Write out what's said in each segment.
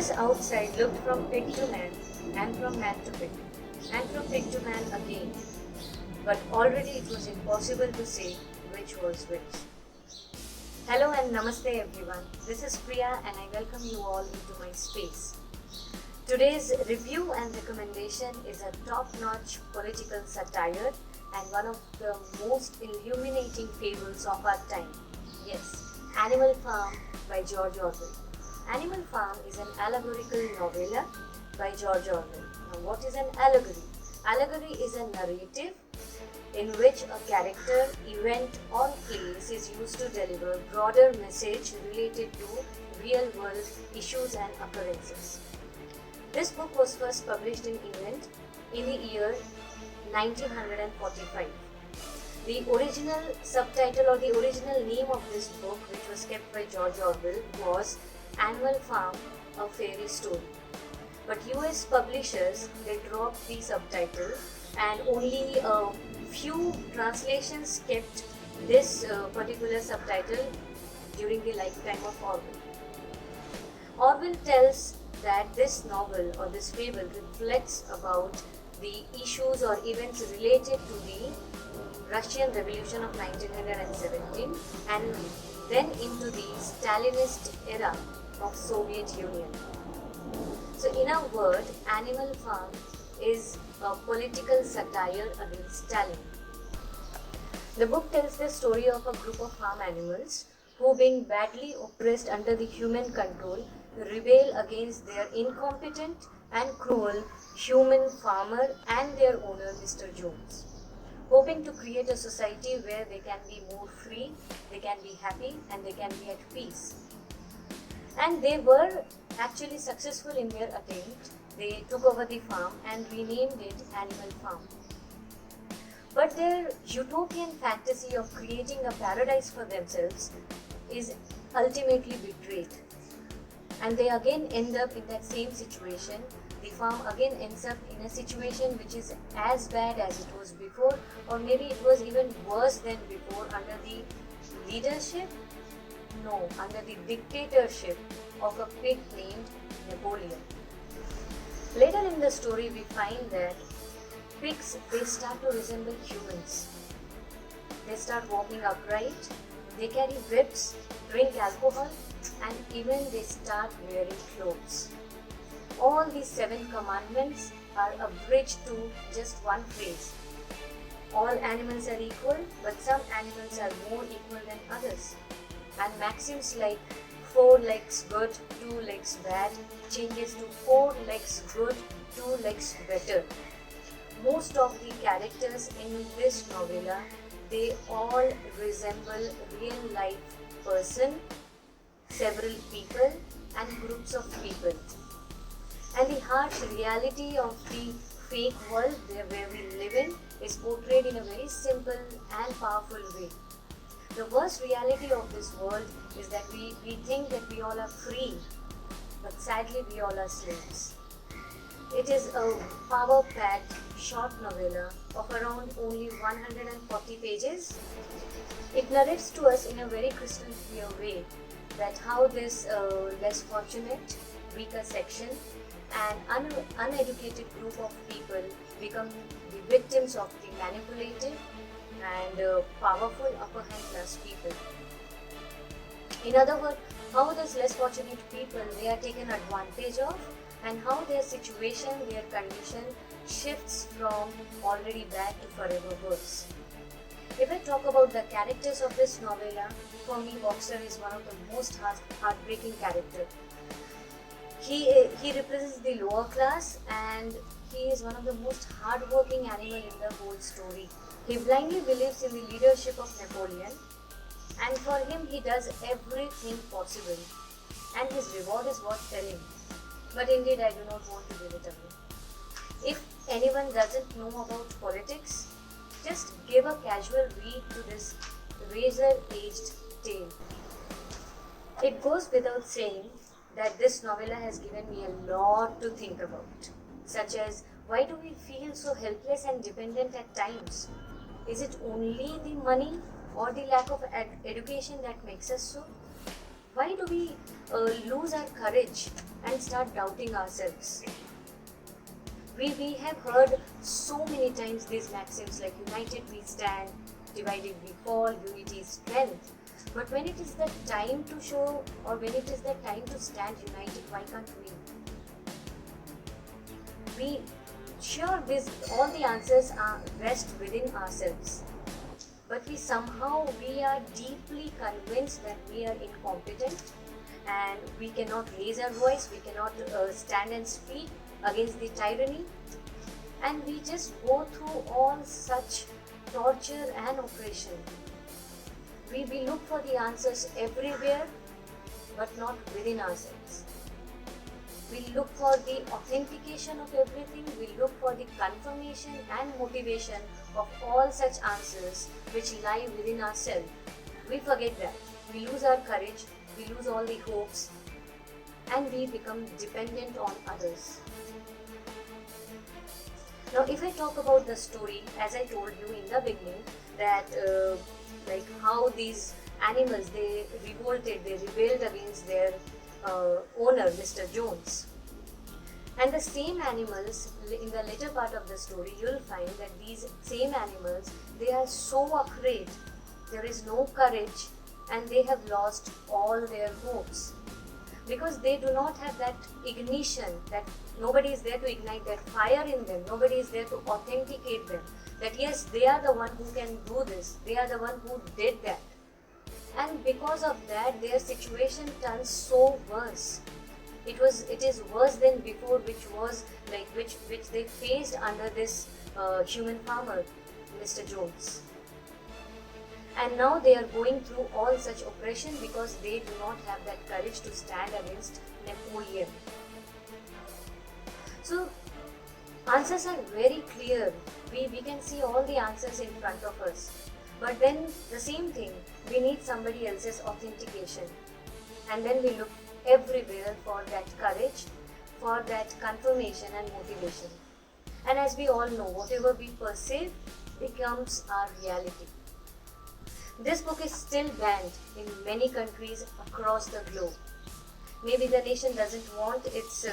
Things outside looked from pig to man, and from man to pig, and from pig to man again. But already it was impossible to say which was which. Hello and namaste everyone. This is Priya and I welcome you all into my space. Today's review and recommendation is a top-notch political satire and one of the most illuminating fables of our time. Yes, Animal Farm by George Orwell. Animal Farm is an allegorical novella by George Orwell. Now, what is an allegory? Allegory is a narrative in which a character, event or place is used to deliver broader message related to real-world issues and occurrences. This book was first published in England in the year 1945. The original subtitle or the original name of this book, which was kept by George Orwell, was Animal Farm, A Fairy Story. But US publishers, they dropped the subtitle and only a few translations kept this particular subtitle during the lifetime of Orwell. Orwell tells that this novel or this fable reflects about the issues or events related to the Russian Revolution of 1917 and then into the Stalinist era of Soviet Union. So in a word, Animal Farm is a political satire against Stalin. The book tells the story of a group of farm animals who, being badly oppressed under the human control, rebel against their incompetent and cruel human farmer and their owner, Mr. Jones, hoping to create a society where they can be more free, they can be happy and they can be at peace. And they were actually successful in their attempt. They took over the farm and renamed it Animal Farm. But their utopian fantasy of creating a paradise for themselves is ultimately betrayed. And they again end up in that same situation. The farm again ends up in a situation which is as bad as it was before, or maybe it was even worse than before under the leadership, no, under the dictatorship of a pig named Napoleon. Later in the story we find that pigs, they start to resemble humans. They start walking upright, they carry whips, drink alcohol, and even they start wearing clothes. All these 7 commandments are abridged to just one phrase. All animals are equal, but some animals are more equal than others. And maxims like 4 legs good, 2 legs bad changes to 4 legs good, 2 legs better. Most of the characters in this novella, they all resemble real life person, several people and groups of people. And the harsh reality of the fake world where we live in is portrayed in a very simple and powerful way. The worst reality of this world is that we think that we all are free, but sadly we all are slaves. It is a power-packed short novella of around only 140 pages. It narrates to us in a very crystal clear way that how this less fortunate, weaker section and uneducated group of people become the victims of the manipulative and powerful upper hand class people. In other words, how those less fortunate people, they are taken advantage of and how their situation, their condition shifts from already bad to forever worse. If I talk about the characters of this novella, for me Boxer is one of the most heartbreaking characters. He represents the lower class and he is one of the most hardworking animal in the whole story. He blindly believes in the leadership of Napoleon and for him he does everything possible and his reward is worth telling. But indeed I do not want to give it away. If anyone doesn't know about politics, just give a casual read to this razor-edged tale. It goes without saying that this novella has given me a lot to think about, such as why do we feel so helpless and dependent at times? Is it only the money or the lack of education that makes us so? Why do we lose our courage and start doubting ourselves. We have heard so many times these maxims like united we stand, divided we fall, unity is strength. But when it is the time to show, or when it is the time to stand united, why can't we? Sure, all the answers rest within ourselves. But we are deeply convinced that we are incompetent and we cannot raise our voice, we cannot stand and speak against the tyranny, and we just go through all such torture and oppression. We look for the answers everywhere, but not within ourselves. We look for the authentication of everything, we look for the confirmation and motivation of all such answers which lie within ourselves. We forget that. We lose our courage, we lose all the hopes, and we become dependent on others. Now, if I talk about the story, as I told you in the beginning, that like how these animals, they rebelled against their owner, Mr. Jones. And the same animals, in the later part of the story, you'll find that these same animals, they are so afraid, there is no courage, and they have lost all their hopes. Because they do not have that ignition, that nobody is there to ignite that fire in them, nobody is there to authenticate them, that yes, they are the one who can do this, they are the one who did that. And because of that, their situation turns so worse. It is worse than before, which they faced under this human farmer, Mr. Jones. And now they are going through all such oppression because they do not have that courage to stand against Napoleon. So answers are very clear. We can see all the answers in front of us. But then the same thing, we need somebody else's authentication. And then we look everywhere for that courage, for that confirmation and motivation. And as we all know, whatever we perceive becomes our reality. This book is still banned in many countries across the globe. Maybe the nation doesn't want its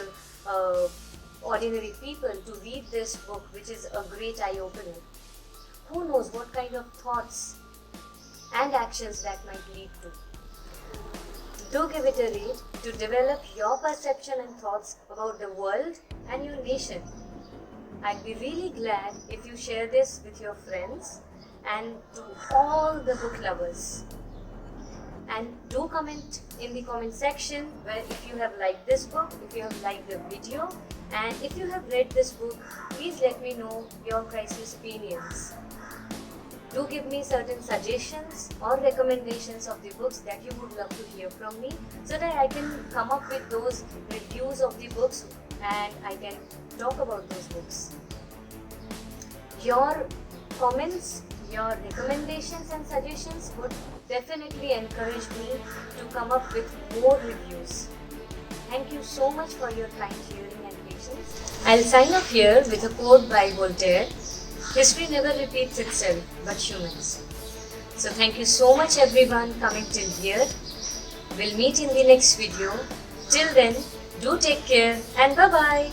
ordinary people to read this book, which is a great eye-opener. Who knows what kind of thoughts and actions that might lead to. Do give it a read to develop your perception and thoughts about the world and your nation. I'd be really glad if you share this with your friends and to all the book lovers. And do comment in the comment section where if you have liked this book, if you have liked the video, and if you have read this book, please let me know your priceless opinions. Do give me certain suggestions or recommendations of the books that you would love to hear from me, so that I can come up with those reviews of the books and I can talk about those books. Your comments, your recommendations and suggestions would definitely encourage me to come up with more reviews. Thank you so much for your kind hearing and patience. I'll sign off here with a quote by Voltaire: "History never repeats itself, but humans." So thank you so much everyone coming till here. We'll meet in the next video. Till then, do take care and bye-bye.